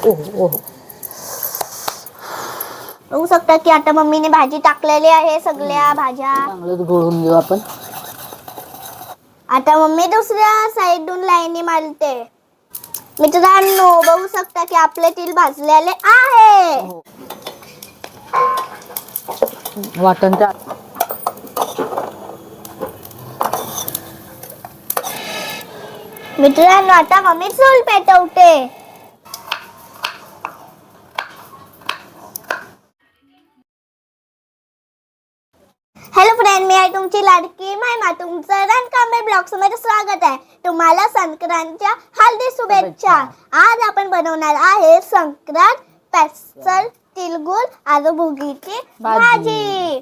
ओहो बघू शकता की आता मम्मीने भाजी टाकलेली आहे सगळ्या भाज्या. चांगलंच गोळून घेऊ आपण. आता मम्मी दुसऱ्या साईडून लाईनी मारते. मित्रांनो बघू शकता की आपले तेल भाजलेले आहे. वाटणच्या मित्रांनो आता मम्मी चूल पेटवते. हॅलो फ्रेंड, मी आहे तुमची लाडकी महिमा. तुमचं रणकांबळे ब्लॉग्स मध्ये स्वागत आहे. तुम्हाला संक्रांतच्या हार्दिक शुभेच्छा. आज आपण बनवणार आहे संक्रांत स्पेशल तिळगुळ आलू भुगीची भाजी.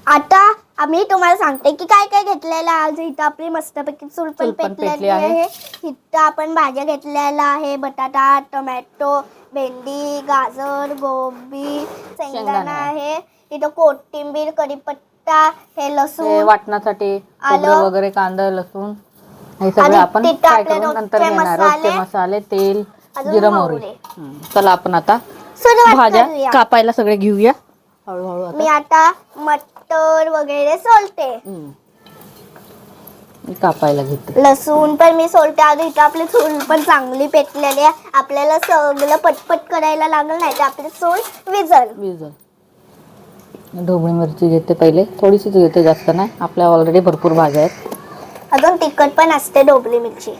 आता आम्ही तुम्हाला सांगते की काय काय घेतलेलं आहे. आज इथं आपली मस्तपैकी चूल पण पेटलेली आहे. इथं आपण भाज्या घेतलेल्या आहे. बटाटा, टोमॅटो, भेंडी, गाजर, गोबी, शेंगदाणा आहे. इथं कोथिंबीर, कढीपत्ता, हे लसूण वाटणासाठी खोबरं वगैरे, कांदा, लसूण हे सगळं आपण फ्राय करून नंतर घेणार. रोजचे मसाले, तेल, जिरं, मोहरी. चला आपण आता भाज्या कापायला सगळे घेऊया हळूहळू. मी आता मटर वगैरे सोलते. कापायला घेते. लसूण पण मी सोलते. आधी इथं आपली चूल पण चांगली पेटलेली आहे. आपल्याला सगळं पटपट करायला लागलं नाही तर आपली चूल विझल. ढोबळी मिरची घेते पहिले, थोडीशीच घेते, जास्त नाही. आपल्या ऑलरेडी भरपूर भाज्या आहेत. अजून तिखट पण असते ढोबळी मिरची.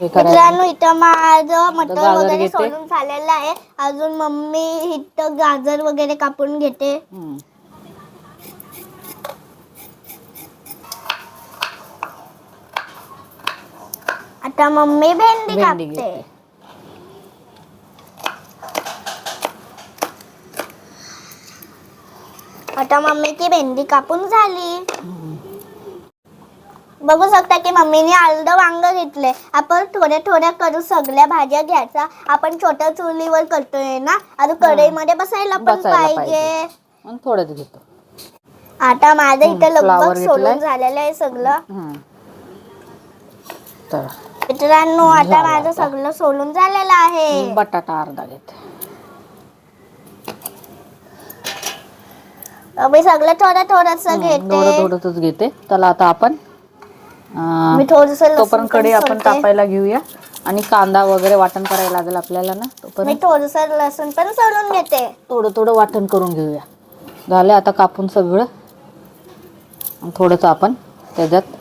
मित्रांनो इथं माझं मटर वगैरे सोलून झालेलं आहे. अजून मम्मी इथं गाजर वगैरे कापून घेते. आता मम्मी भेंडी कापते. आता मम्मीची भेंडी कापून झाली. बघू शकता की मम्मीने अर्ध वांग घेतले. आपण थोड्या थोड्या करू सगळ्या भाज्या घ्यायचा. आपण छोट्या चुलीवर करतोय ना, आता कढईमध्ये बसायला पण पाहिजे. थोडंच घेतो. आता माझं इथं लगभग सोलून झालेलं आहे सगळं. मित्रांनो आता माझं सगळं सोलून झालेलं आहे. बटाटा अर्धा घेते. मी सगळं थोडंसं घेते. थोडंच घेते. चला आता आपण मी थोडंसं तोपर्यंत कढई आपण तापायला घेऊया. आणि कांदा वगैरे वाटण करायला लागेल आपल्याला ना. मी थोडंसं लसूण पण सोलून घेते. थोडं वाटण करून घेऊया. झालं आता कापून सगळं. थोडंच आपण त्याच्यात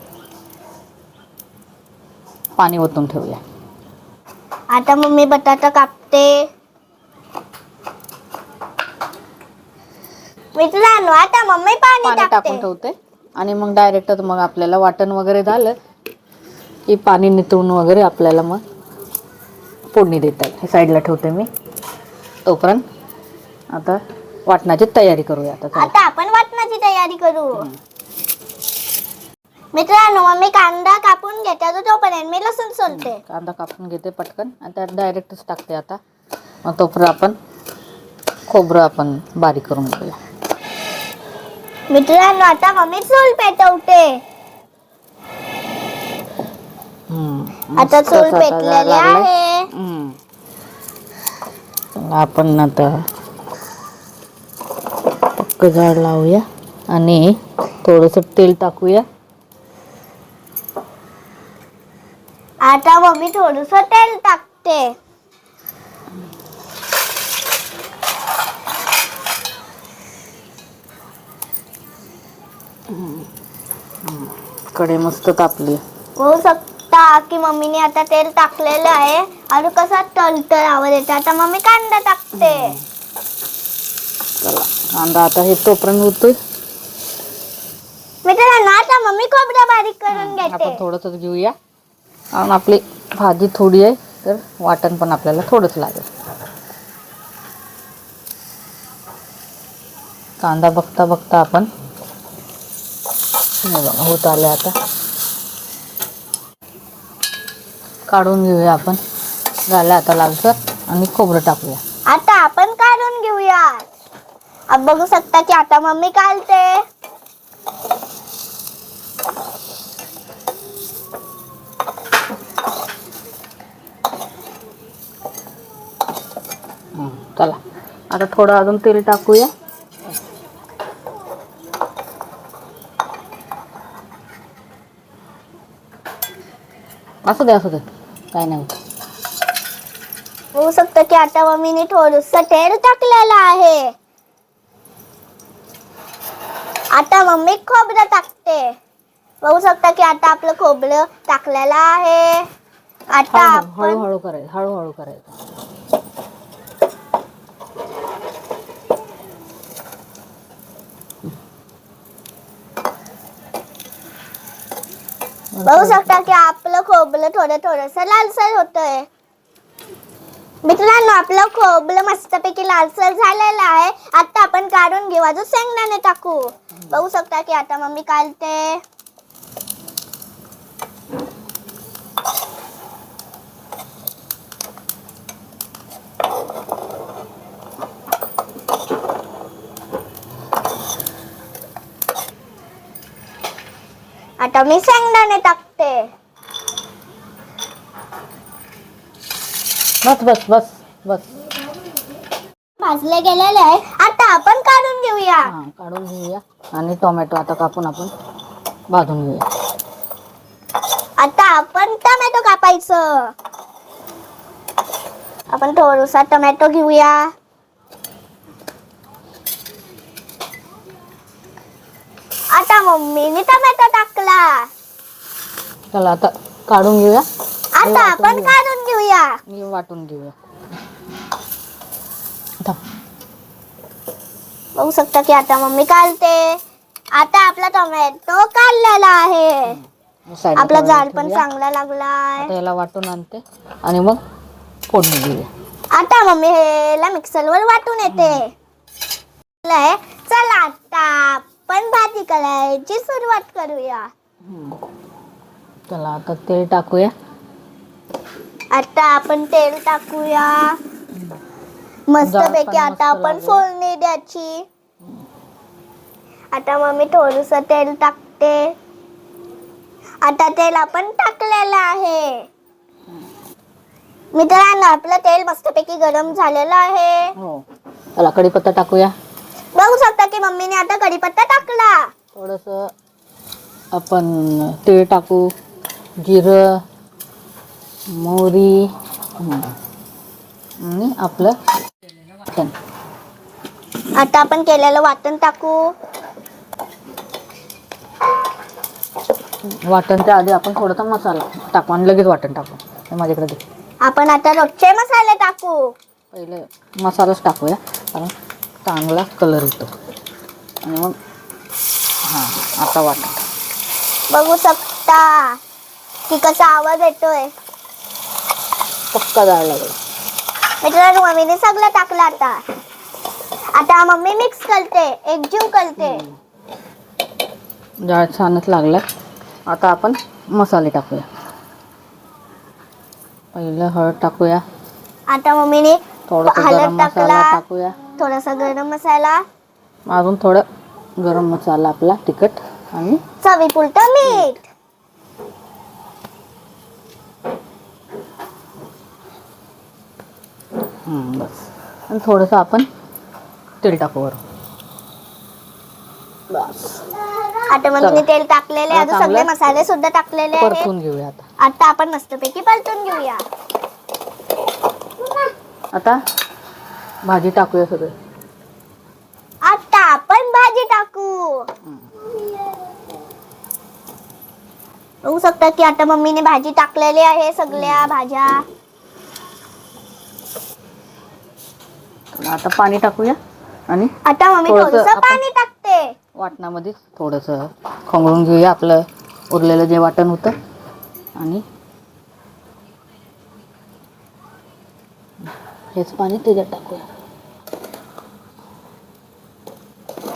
पाणी ओतून ठेवूया. आता मम्मी बटाटा कापते. मित्रांनो आता मम्मी पाणी टाकून ठेवते. आणि मग डायरेक्ट मग आपल्याला वाटण वगैरे झालं की पाणी नितळून वगैरे आपल्याला मग फोडणी देता येईल. हे साईडला ठेवते मी. तोपर्यंत आता वाटणाची तयारी करूया. आता आपण वाटणाची तयारी करू. मित्रांनो मम्मी कांदा कापून घेते. तोपर्यंत मी लसूण सोलते. कांदा कापून घेते पटकन आणि त्यात डायरेक्टच टाकते. आता मग तोपर्यंत आपण खोबरं आपण बारीक करून घेऊया. मित्रांनो आता मम्मी चूल पेटवते. आता चूल पेटलेली आहे. आपण आता पक्क झाड लावूया आणि थोडंसं तेल टाकूया. आता मम्मी थोडंसं तेल टाकते. कढई मस्त तापली. होऊ शकता की मम्मीने आता तेल टाकलेलं आहे आणि कसा तळतळ आवाज येते. आता मम्मी कांदा टाकते. चला कांदा आता हे तोपर्यंत होतोय. मित्रांनो आता मम्मी खोबरं बारीक करून घेते. आपण थोडंसंच घेऊया कारण आपली भाजी थोडी आहे तर वाटण पण आपल्याला थोडंच लागेल. कांदा बघता बघता आपण होत आले. आता काढून घेऊया आपण. झालं आता लालसर. आणि खोबरं टाकूया. आता आपण काढून घेऊया. बघू शकता की आता मम्मी काढते. आता थोडं अजून तेल टाकूया. असू दे काय नाही होत. होऊ शकतं की आता मम्मीने थोडस तेल टाकलेलं आहे. आता मम्मी खोबरं टाकते. बघू शकता की आता आपलं खोबरं टाकलेलं आहे. आता आपण हळूहळू करायचं. बघू शकता की आपलं खोबरं थोडस लालसर होतंय. मित्रांनो, आपलं खोबरं मस्तपैकी लालसर झालेलं आहे. आता आपण काढून घेऊ, अजून शेंगदाणे टाकू. बघू शकता की आता मम्मी काढते. आता मी शेंगदाणे टाकते. बस. भाजले गेलेले आहे. आता आपण काढून घेऊया. काढून घेऊया आणि टोमॅटो आता कापून आपण भाजून घेऊया. आता आपण टोमॅटो कापायचं. आपण थोडासा टोमॅटो घेऊया. आता मम्मीने टोमॅटो टाकला. चला आता काढून घेऊया. आता आपण काढून घेऊया. मी वाटून घेऊया. बघू शकता की आता मम्मी काढते. आता आपला टोमॅटो काढलेला आहे. आपला जाड पण चांगला लागलाय. आता याला वाटून आणते आणि मग फोडणी देऊया. आता मम्मी ह्याला मिक्सरवर वाटून येते. चला आता आपण भाजी करायची सुरुवात करूया. चला आता तेल टाकूया. आता आपण तेल टाकूया. मस्तपैकी आता आपण फोडणी द्यायची. आता मम्मी थोडस तेल टाकते. आता तेल आपण टाकलेलं आहे. मित्रांनो, आपलं तेल मस्तपैकी गरम झालेलं आहे. चला कढीपत्ता टाकूया. बघू शकता की मम्मीने आता कढीपत्ता टाकला. थोडस आपण तीळ टाकू, जिरं, मोहरी आणि आपलं वाटण. आता आपण केलेलं वाटण टाकू. वाटणच्या आधी आपण थोडासा मसाला टाकू आणि लगेच वाटण टाकू. माझ्याकडे दे. आपण आता रोजचे मसाले टाकू. पहिले मसालाच टाकूया कारण चांगला कलर येतो. आणि मग आता वाटण. बघू शकता की कसा आवाज येतोय. पक्का जाळ लागेल. मित्रांनो, मम्मीने सगळं टाकलं. आता मम्मी मिक्स करते, एकजीव करते. जाळ छानच लागला. आता आपण मसाले टाकूया. पहिलं हळद टाकूया. आता मम्मीने थोडासा गरम मसाला टाकूया. थोडासा गरम मसाला. अजून थोडं गरम मसाला आपला तिखट आणि चवीपुरतं मीठ. बस. आणि थोडंसं आपण तेल टाकू वरून. बस. आता मम्मीने तेल टाकलेले, अजून सगळे मसाले सुद्धा टाकलेले आहेत. परतून घेऊया आता. आता आपण मस्तपैकी परतून घेऊया. आता भाजी टाकूया सगळे. आता आपण भाजी टाकू. बघू शकता की आता मम्मीने भाजी टाकलेली आहे. सगळ्या भाज्या. आता पाणी टाकूया आणि आता मम्मी थोडंसं पाणी टाकते. वाटणामध्ये थोडंसं खवळून घेऊया आपलं उरलेलं जे वाटण होतं. आणि हेच पाणी त्याच्यात टाकूया.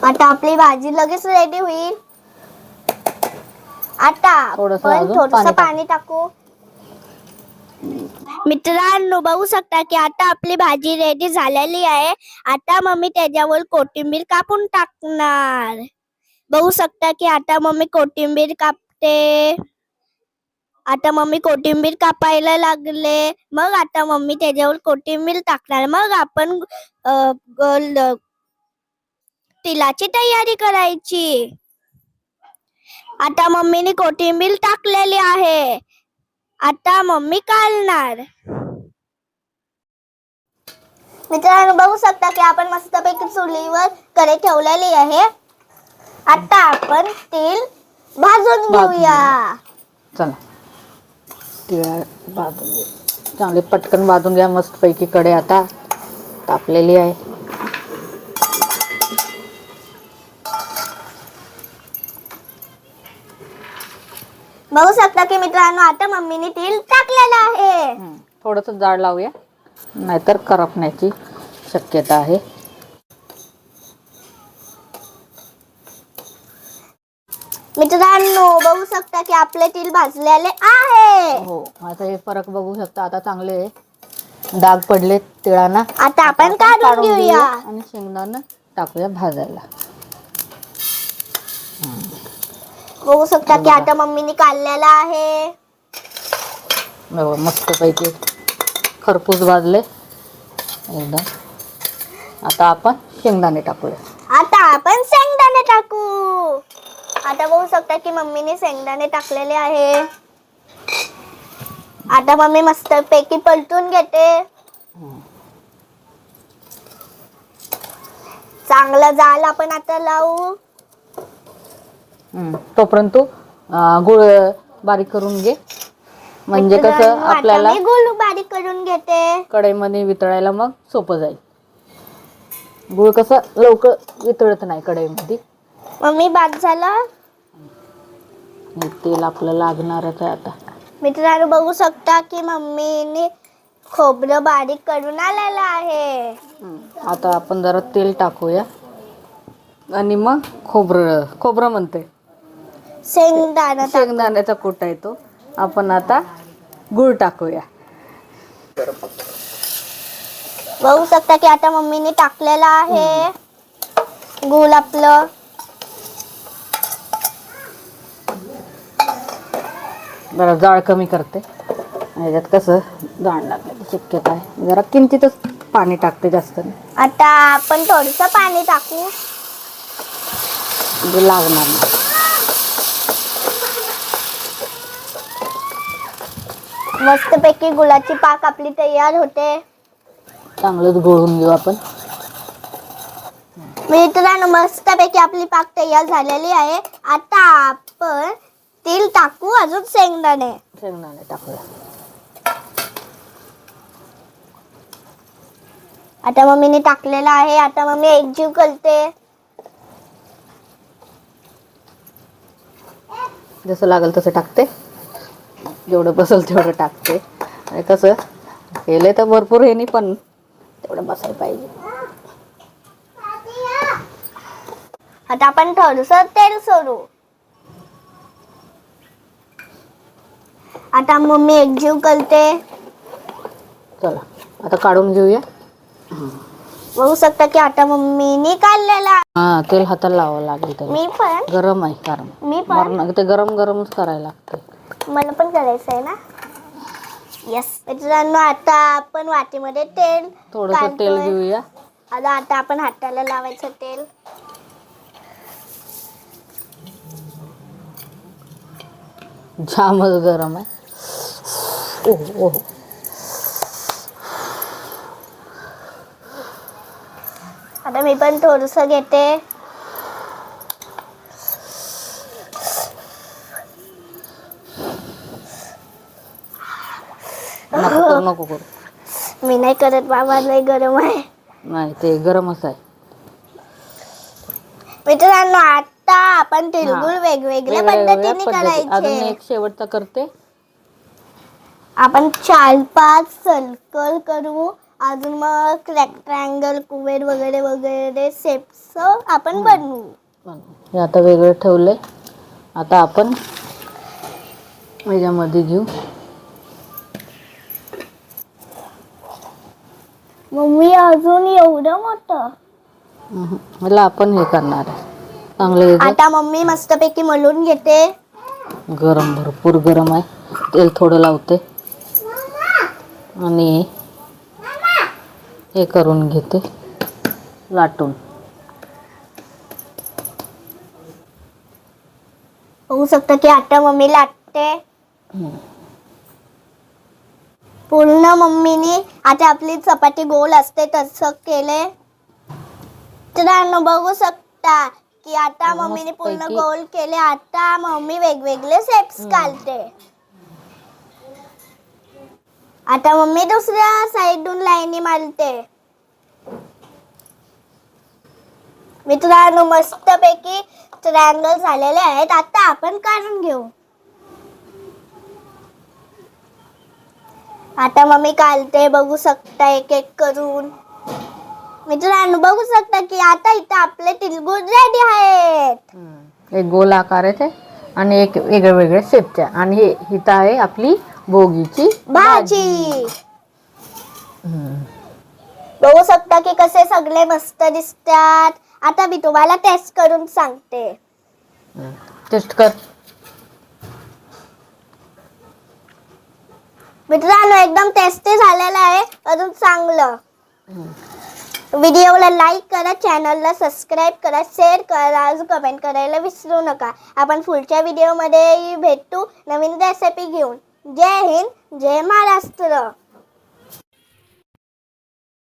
आता आपली भाजी लगेच रेडी होईल. आता आपण थोडंसं पाणी टाकू. मित्रांनो, बघू शकता की आता आपली भाजी रेडी झालेली आहे. आता मम्मी त्याच्यावर कोथिंबीर कापून टाकणार. बघू शकता की आता मम्मी कोथिंबीर कापते. आता मम्मी कोथिंबीर कापायला लागले. मग आता मम्मी त्याच्यावर कोथिंबीर टाकणार. मग आपण तिलाची तयारी करायची. आता मम्मीने कोथिंबीर टाकलेली आहे. आता मम्मी काढणार. मित्रांनो बघू शकता की आपण मस्तपैकी चुलीवर कढई ठेवलेली आहे. आता आपण तेल भाजून घेऊया. चला तीळ भाजून घे. चांगले पटकन भाजून घ्या. मस्तपैकी कढई आता तापलेली आहे. बघू शकता की मित्रांनो आता मम्मीने तेल टाकलेलं आहे. थोडस जाड लावूया नाहीतर करपण्याची शक्यता आहे. मित्रांनो बघू शकता की आपले तेल भाजलेले आहे. हो आता हे फरक बघू शकता. आता चांगले डाग पडले तिळांना. आता आपण काढून घेऊया आणि शेंगदाणा टाकूया भाजायला. बघू शकता की आता मम्मीने काढलेला आहे. मस्त पैकी खरपूस भाजले एकदम. आता आपण शेंगदाणे टाकूया. आता आपण शेंगदाणे टाकू. आता बघू शकता की मम्मीने शेंगदाणे टाकलेले आहे. आता मम्मी मस्त पैकी पलटून घेते. चांगलं जाळ आपण आता लावू. तोपर्यंत गुळ बारीक करून घे. म्हणजे कसं आपल्याला गुळ बारीक करून घेते. कढईमध्ये वितळायला मग सोपं जाईल. गुळ कसं लवकर वितळत नाही कढईमध्ये. मम्मी बाद झाला. तेल आपलं लागणारच आहे आता. मित्रांनो बघू शकता की मम्मीने खोबरं बारीक करून आलेलं आहे. आता आपण जरा तेल टाकूया आणि मग खोबरं म्हणते शेंगदाण्याचा कोटा येतो. आपण आता गूळ टाकूया. बघू शकता की आता मम्मीने टाकलेला आहे गूळ आपलं. जरा जाळ कमी करते. ह्याच्यात कसं जाळ लागण्याची शक्यता आहे. जरा किंचितच पाणी टाकते जास्त नाही. आता आपण थोडंसं पाणी टाकू. म्हणजे लागणार नाही. मस्तपैकी गुळाची पाक आपली तयार होते. चांगलंच घोळून घेऊ आपण. मित्रांनो मस्तपैकी आपली पाक तयार झालेली आहे. आता आपण तेल टाकू. अजून शेंगदाणे टाकूया. आता मम्मीने टाकलेला आहे. आता मम्मी एकजीव करते. जसं लागेल तसं टाकते. जेवढं बसेल तेवढं टाकते. आणि कसं केले तर भरपूर हे नाही पण तेवढं बसायला पाहिजे. आता आपण थोडंसं तेल सोडू. आता मम्मी एकजीव करते. चला आता काढून घेऊया. बघू शकता की आता मम्मीने काढलेला. तेल हाताला लावावं लागेल. तर मी पण गरम आहे कारण मी पण ते गरमच करायला लागतं. मला पण करायचं आहे ना. यस मित्रांनो आता आपण वाटीमध्ये तेल थोडंसं तेल घेऊया. आता आपण हाताला लावायचं तेल. जामच गरम आहे. ओह आता मी पण थोडंसं घेते. नको करू. मी नाही करत बाबा लय गरम आहे. नाही ते गरमच आहे. मित्रांनो आता आपण तिळगुळ वेगवेगळ्या पद्धतीने अजून करायचे. एक शेवटचा करते. आपण 4-5 सर्कल करू. अजून मग रेक्टँगल कुबेर वगैरे वगैरे शेप्स आपण बनवू. हे आता वेगळं ठेवलंय. आता आपण ह्याच्यामध्ये घेऊ. मम्मी अजून एवढं मोठं. मला आपण हे करणार आहे चांगले. आता मम्मी मस्तपैकी मळून घेते. भरपूर गरम आहे. तेल थोडं लावते आणि हे करून घेते लाटून. होऊ शकतं की आता मम्मी लाटते पूर्ण. मम्मीने आता आपली चपाती गोल असते तसं केले. तर बघू शकता की आता मम्मीने पूर्ण गोल केले. आता मम्मी वेगवेगळे शेप्स काढते. आता मम्मी दुसऱ्या साइडून लाईनी मारते. मित्रांनो मस्तपैकी ट्रायंगल झालेले आहेत. आता आपण काढून घेऊ. आता मम्मी काढते बघू शकता एक एक करून. मित्रांनो बघू शकता की आता इथं आपले तिळगुळ रेडी आहेत. एक गोल आकाराचे आणि एक वेगळे वेगळे शेपच्या. आणि हे इथं आहे आपली भोगीची भाजी. बघू शकता की कसे सगळे मस्त दिसतात. आता मी तुम्हाला टेस्ट करून सांगते. टेस्ट कर. मित्रांनो एकदम टेस्टी झालेलं आहे. अजून चांगलं. व्हिडिओला लाईक करा, चॅनलला सबस्क्राईब करा, शेअर करा, कमेंट करायला विसरू नका. आपण पुढच्या व्हिडिओमध्ये भेटू नवीन रेसिपी घेऊन. जय हिंद, जय महाराष्ट्र.